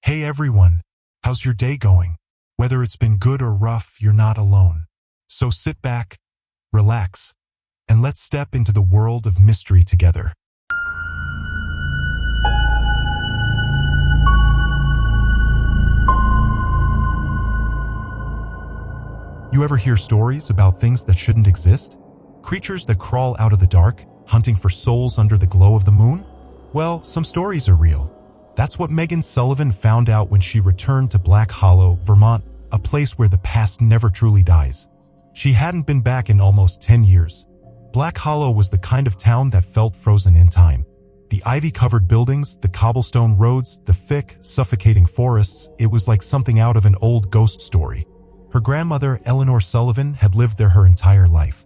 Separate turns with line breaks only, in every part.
Hey everyone, how's your day going? Whether it's been good or rough, you're not alone. So sit back, relax, and let's step into the world of mystery together. You ever hear stories about things that shouldn't exist? Creatures that crawl out of the dark, hunting for souls under the glow of the moon? Well, some stories are real. That's what Megan Sullivan found out when she returned to Black Hollow, Vermont, a place where the past never truly dies. She hadn't been back in almost 10 years. Black Hollow was the kind of town that felt frozen in time. The ivy-covered buildings, the cobblestone roads, the thick, suffocating forests, it was like something out of an old ghost story. Her grandmother, Eleanor Sullivan, had lived there her entire life.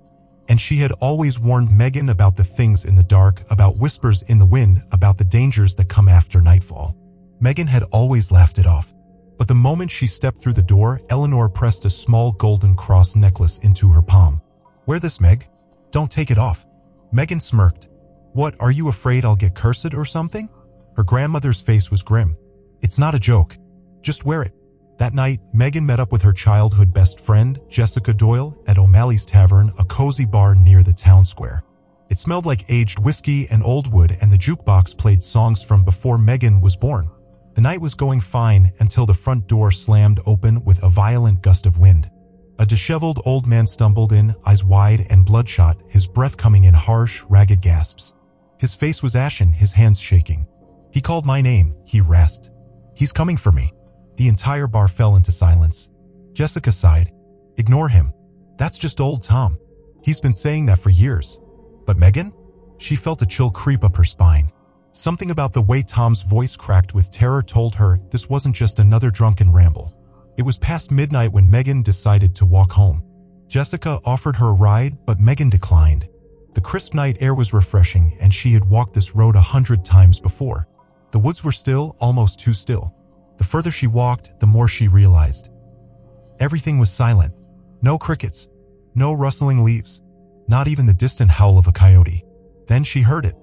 And she had always warned Megan about the things in the dark, about whispers in the wind, about the dangers that come after nightfall. Megan had always laughed it off. But the moment she stepped through the door, Eleanor pressed a small golden cross necklace into her palm. "Wear this, Meg. Don't take it off." Megan smirked. "What, are you afraid I'll get cursed or something?" Her grandmother's face was grim. "It's not a joke. Just wear it." That night, Megan met up with her childhood best friend, Jessica Doyle, at O'Malley's Tavern, a cozy bar near the town square. It smelled like aged whiskey and old wood, and the jukebox played songs from before Megan was born. The night was going fine until the front door slammed open with a violent gust of wind. A disheveled old man stumbled in, eyes wide and bloodshot, his breath coming in harsh, ragged gasps. His face was ashen, his hands shaking. "He called my name," he rasped. "He's coming for me." The entire bar fell into silence. Jessica sighed. "Ignore him. That's just old Tom. He's been saying that for years." But Megan? She felt a chill creep up her spine. Something about the way Tom's voice cracked with terror told her this wasn't just another drunken ramble. It was past midnight when Megan decided to walk home. Jessica offered her a ride, but Megan declined. The crisp night air was refreshing, and she had walked this road 100 times before. The woods were still, almost too still. The further she walked, the more she realized. Everything was silent. No crickets. No rustling leaves. Not even the distant howl of a coyote. Then she heard it.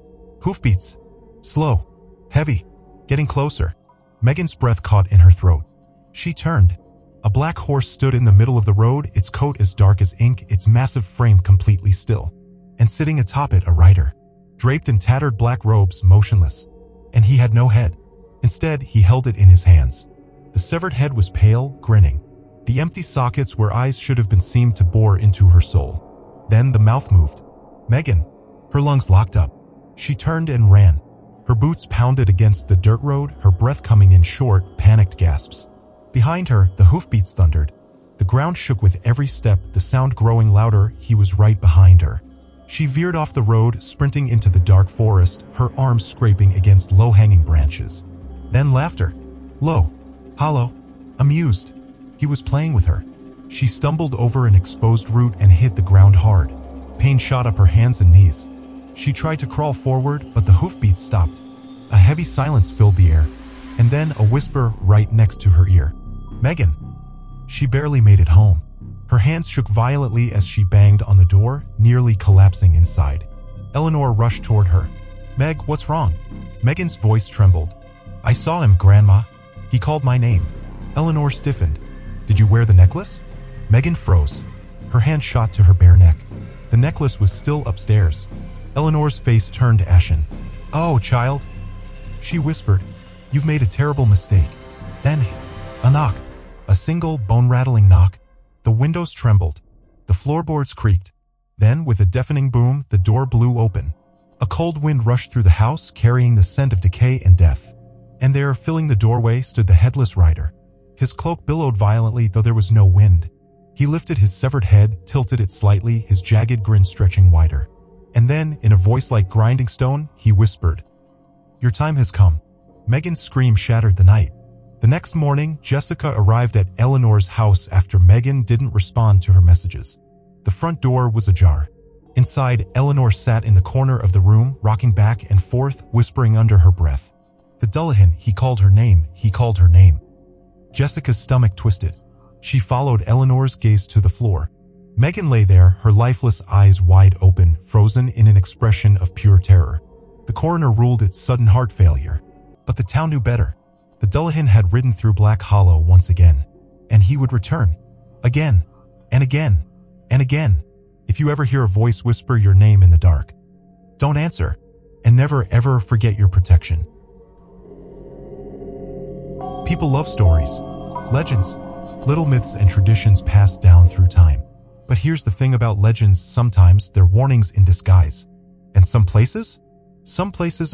Hoofbeats. Slow. Heavy. Getting closer. Megan's breath caught in her throat. She turned. A black horse stood in the middle of the road, its coat as dark as ink, its massive frame completely still. And sitting atop it, a rider. Draped in tattered black robes, motionless. And he had no head. Instead, he held it in his hands. The severed head was pale, grinning. The empty sockets where eyes should have been seemed to bore into her soul. Then the mouth moved. Megan. Her lungs locked up. She turned and ran. Her boots pounded against the dirt road, her breath coming in short, panicked gasps. Behind her, the hoofbeats thundered. The ground shook with every step, the sound growing louder. He was right behind her. She veered off the road, sprinting into the dark forest, her arms scraping against low-hanging branches. Then laughter. Low. Hollow. Amused. He was playing with her. She stumbled over an exposed root and hit the ground hard. Pain shot up her hands and knees. She tried to crawl forward, but the hoofbeats stopped. A heavy silence filled the air. And then a whisper right next to her ear. "Megan." She barely made it home. Her hands shook violently as she banged on the door, nearly collapsing inside. Eleanor rushed toward her. "Meg, what's wrong?" Megan's voice trembled. "I saw him, Grandma. He called my name." Eleanor stiffened. "Did you wear the necklace?" Megan froze. Her hand shot to her bare neck. The necklace was still upstairs. Eleanor's face turned ashen. "Oh, child," she whispered. "You've made a terrible mistake." Then, a knock. A single, bone-rattling knock. The windows trembled. The floorboards creaked. Then, with a deafening boom, the door blew open. A cold wind rushed through the house, carrying the scent of decay and death. And there, filling the doorway, stood the headless rider. His cloak billowed violently, though there was no wind. He lifted his severed head, tilted it slightly, his jagged grin stretching wider. And then, in a voice like grinding stone, he whispered, "Your time has come." Megan's scream shattered the night. The next morning, Jessica arrived at Eleanor's house after Megan didn't respond to her messages. The front door was ajar. Inside, Eleanor sat in the corner of the room, rocking back and forth, whispering under her breath. "The Dullahan, he called her name, he called her name." Jessica's stomach twisted. She followed Eleanor's gaze to the floor. Megan lay there, her lifeless eyes wide open, frozen in an expression of pure terror. The coroner ruled it sudden heart failure. But the town knew better. The Dullahan had ridden through Black Hollow once again, and he would return. Again, and again, and again. If you ever hear a voice whisper your name in the dark, don't answer, and never ever forget your protection. People love stories, legends, little myths and traditions passed down through time. But here's the thing about legends, sometimes they're warnings in disguise. And some places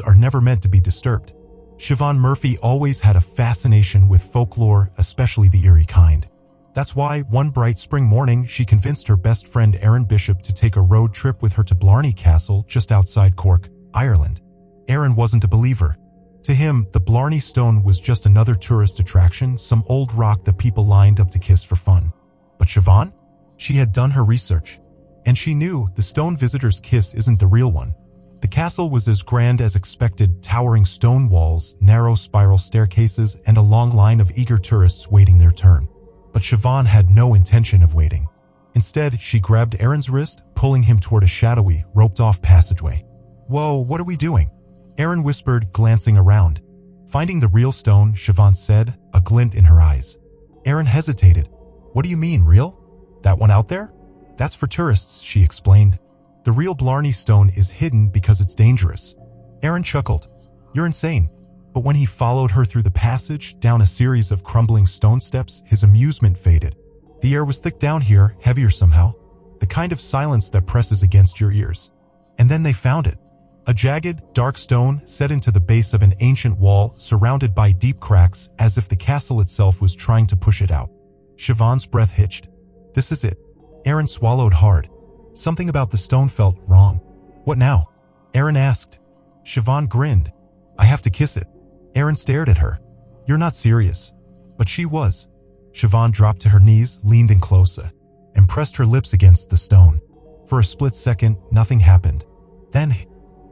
are never meant to be disturbed. Siobhan Murphy always had a fascination with folklore, especially the eerie kind. That's why one bright spring morning she convinced her best friend Aaron Bishop to take a road trip with her to Blarney Castle just outside Cork, Ireland. Aaron wasn't a believer. To him, the Blarney Stone was just another tourist attraction, some old rock that people lined up to kiss for fun. But Siobhan? She had done her research, and she knew the stone visitor's kiss isn't the real one. The castle was as grand as expected, towering stone walls, narrow spiral staircases, and a long line of eager tourists waiting their turn. But Siobhan had no intention of waiting. Instead, she grabbed Aaron's wrist, pulling him toward a shadowy, roped-off passageway. "Whoa, what are we doing?" Aaron whispered, glancing around. "Finding the real stone," Siobhan said, a glint in her eyes. Aaron hesitated. "What do you mean, real? That one out there? That's for tourists," she explained. "The real Blarney Stone is hidden because it's dangerous." Aaron chuckled. "You're insane." But when he followed her through the passage, down a series of crumbling stone steps, his amusement faded. The air was thick down here, heavier somehow. The kind of silence that presses against your ears. And then they found it. A jagged, dark stone set into the base of an ancient wall, surrounded by deep cracks, as if the castle itself was trying to push it out. Siobhan's breath hitched. "This is it." Aaron swallowed hard. Something about the stone felt wrong. "What now?" Aaron asked. Siobhan grinned. "I have to kiss it." Aaron stared at her. "You're not serious." But she was. Siobhan dropped to her knees, leaned in closer, and pressed her lips against the stone. For a split second, nothing happened. Then,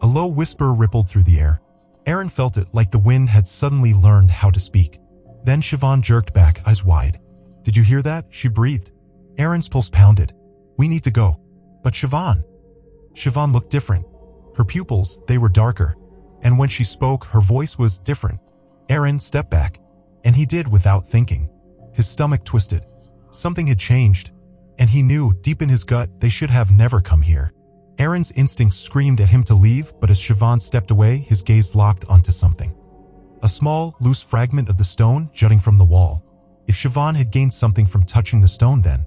a low whisper rippled through the air. Aaron felt it like the wind had suddenly learned how to speak. Then Siobhan jerked back, eyes wide. "Did you hear that?" she breathed. Aaron's pulse pounded. "We need to go." "But Siobhan." Siobhan looked different. Her pupils, they were darker. And when she spoke, her voice was different. Aaron stepped back. And he did without thinking. His stomach twisted. Something had changed. And he knew, deep in his gut, they should have never come here. Aaron's instincts screamed at him to leave, but as Siobhan stepped away, his gaze locked onto something. A small, loose fragment of the stone jutting from the wall. If Siobhan had gained something from touching the stone then,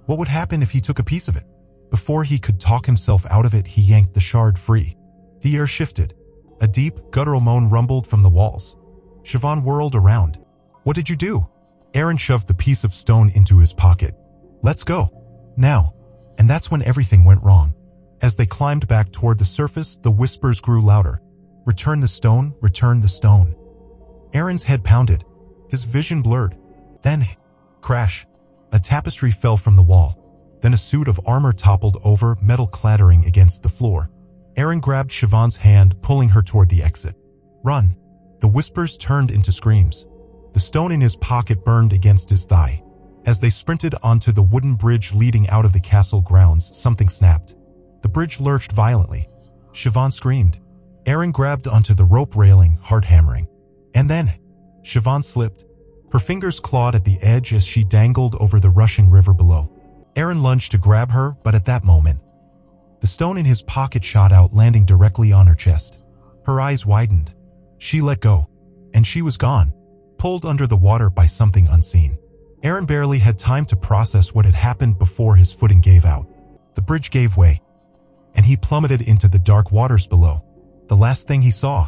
what would happen if he took a piece of it? Before he could talk himself out of it, he yanked the shard free. The air shifted. A deep, guttural moan rumbled from the walls. Siobhan whirled around. "What did you do?" Aaron shoved the piece of stone into his pocket. "Let's go. Now." And that's when everything went wrong. As they climbed back toward the surface, the whispers grew louder. "Return the stone, return the stone." Aaron's head pounded. His vision blurred. Then, crash. A tapestry fell from the wall. Then a suit of armor toppled over, metal clattering against the floor. Aaron grabbed Siobhan's hand, pulling her toward the exit. "Run." The whispers turned into screams. The stone in his pocket burned against his thigh. As they sprinted onto the wooden bridge leading out of the castle grounds, something snapped. The bridge lurched violently. Siobhan screamed. Aaron grabbed onto the rope railing, heart hammering. And then, Siobhan slipped. Her fingers clawed at the edge as she dangled over the rushing river below. Aaron lunged to grab her, but at that moment, the stone in his pocket shot out, landing directly on her chest. Her eyes widened. She let go, and she was gone, pulled under the water by something unseen. Aaron barely had time to process what had happened before his footing gave out. The bridge gave way, and he plummeted into the dark waters below. The last thing he saw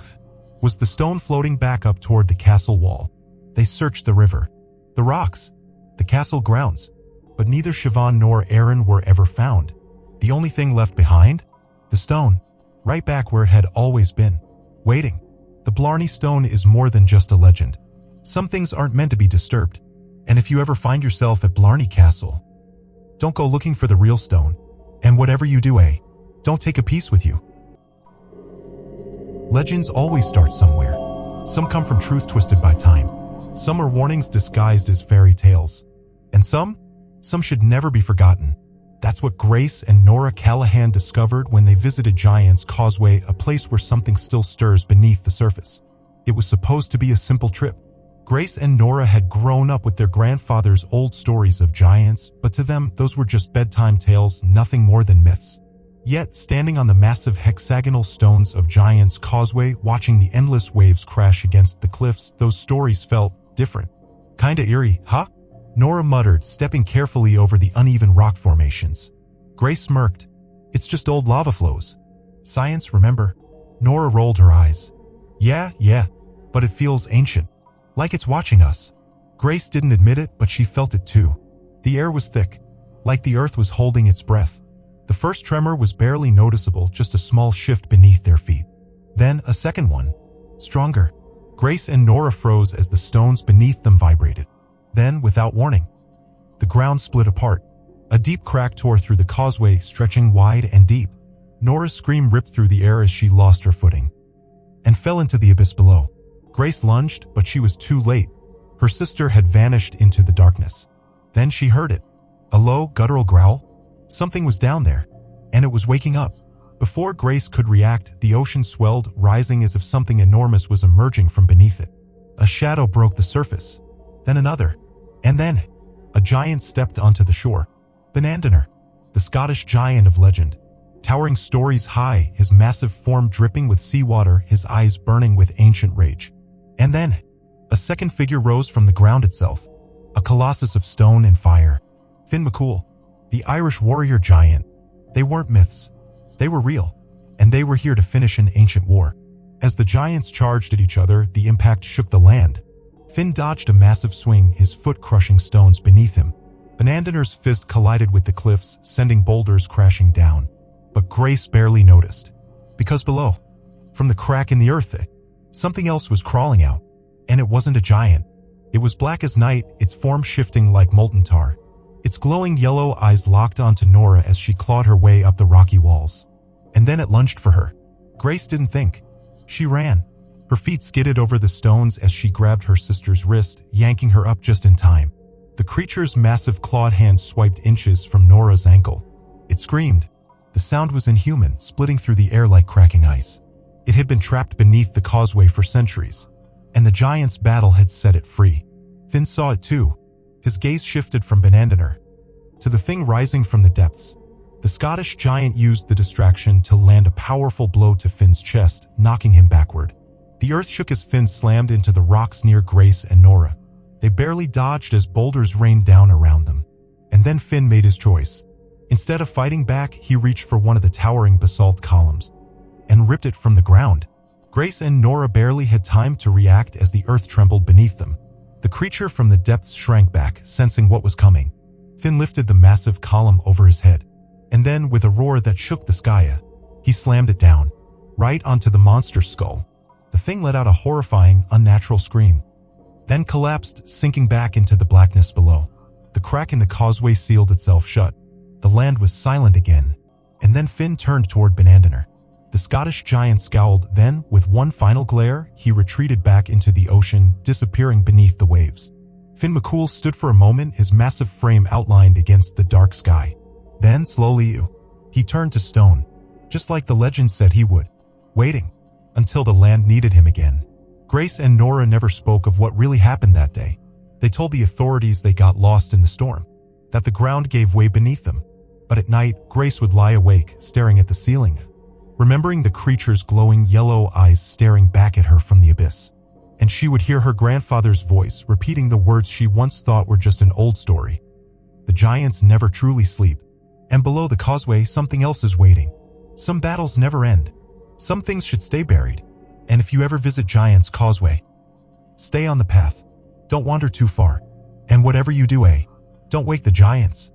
was the stone floating back up toward the castle wall. They searched the river, the rocks, the castle grounds, but neither Siobhan nor Aaron were ever found. The only thing left behind? The stone, right back where it had always been, waiting. The Blarney Stone is more than just a legend. Some things aren't meant to be disturbed. And if you ever find yourself at Blarney Castle, don't go looking for the real stone. And whatever you do, don't take a piece with you. Legends always start somewhere. Some come from truth twisted by time. Some are warnings disguised as fairy tales. And some should never be forgotten. That's what Grace and Nora Callahan discovered when they visited Giant's Causeway, a place where something still stirs beneath the surface. It was supposed to be a simple trip, Grace and Nora had grown up with their grandfather's old stories of giants, but to them, those were just bedtime tales, nothing more than myths. Yet, standing on the massive hexagonal stones of Giant's Causeway, watching the endless waves crash against the cliffs, those stories felt different. Kinda eerie, huh? Nora muttered, stepping carefully over the uneven rock formations. Grace smirked. It's just old lava flows. Science, remember? Nora rolled her eyes. Yeah, but it feels ancient. Like it's watching us. Grace didn't admit it, but she felt it too. The air was thick, like the earth was holding its breath. The first tremor was barely noticeable, just a small shift beneath their feet. Then a second one, stronger. Grace and Nora froze as the stones beneath them vibrated. Then, without warning, the ground split apart. A deep crack tore through the causeway, stretching wide and deep. Nora's scream ripped through the air as she lost her footing and fell into the abyss below. Grace lunged, but she was too late. Her sister had vanished into the darkness. Then she heard it. A low, guttural growl. Something was down there, and it was waking up. Before Grace could react, the ocean swelled, rising as if something enormous was emerging from beneath it. A shadow broke the surface. Then another. And then, a giant stepped onto the shore. Benandener, the Scottish giant of legend. Towering stories high, his massive form dripping with seawater, his eyes burning with ancient rage. And then, a second figure rose from the ground itself. A colossus of stone and fire. Finn McCool, the Irish warrior giant. They weren't myths. They were real. And they were here to finish an ancient war. As the giants charged at each other, the impact shook the land. Finn dodged a massive swing, his foot crushing stones beneath him. Benandener's fist collided with the cliffs, sending boulders crashing down. But Grace barely noticed. Because below, from the crack in the earth, something else was crawling out. And it wasn't a giant. It was black as night, its form shifting like molten tar. Its glowing yellow eyes locked onto Nora as she clawed her way up the rocky walls. And then it lunged for her. Grace didn't think. She ran. Her feet skidded over the stones as she grabbed her sister's wrist, yanking her up just in time. The creature's massive clawed hand swiped inches from Nora's ankle. It screamed. The sound was inhuman, splitting through the air like cracking ice. It had been trapped beneath the causeway for centuries, and the giant's battle had set it free. Finn saw it too. His gaze shifted from Benandener to the thing rising from the depths. The Scottish giant used the distraction to land a powerful blow to Finn's chest, knocking him backward. The earth shook as Finn slammed into the rocks near Grace and Nora. They barely dodged as boulders rained down around them. And then Finn made his choice. Instead of fighting back, he reached for one of the towering basalt columns and ripped it from the ground. Grace and Nora barely had time to react as the earth trembled beneath them. The creature from the depths shrank back, sensing what was coming. Finn lifted the massive column over his head. And then, with a roar that shook the sky, he slammed it down, right onto the monster's skull. The thing let out a horrifying, unnatural scream, then collapsed, sinking back into the blackness below. The crack in the causeway sealed itself shut. The land was silent again. And then Finn turned toward Benandener. The Scottish giant scowled, then, with one final glare, he retreated back into the ocean, disappearing beneath the waves. Finn McCool stood for a moment, his massive frame outlined against the dark sky. Then, slowly, he turned to stone, just like the legend said he would, waiting until the land needed him again. Grace and Nora never spoke of what really happened that day. They told the authorities they got lost in the storm, that the ground gave way beneath them. But at night, Grace would lie awake, staring at the ceiling, remembering the creature's glowing yellow eyes staring back at her from the abyss. And she would hear her grandfather's voice, repeating the words she once thought were just an old story. The giants never truly sleep. And below the causeway, something else is waiting. Some battles never end. Some things should stay buried. And if you ever visit Giant's Causeway, stay on the path. Don't wander too far. And whatever you do, don't wake the giants.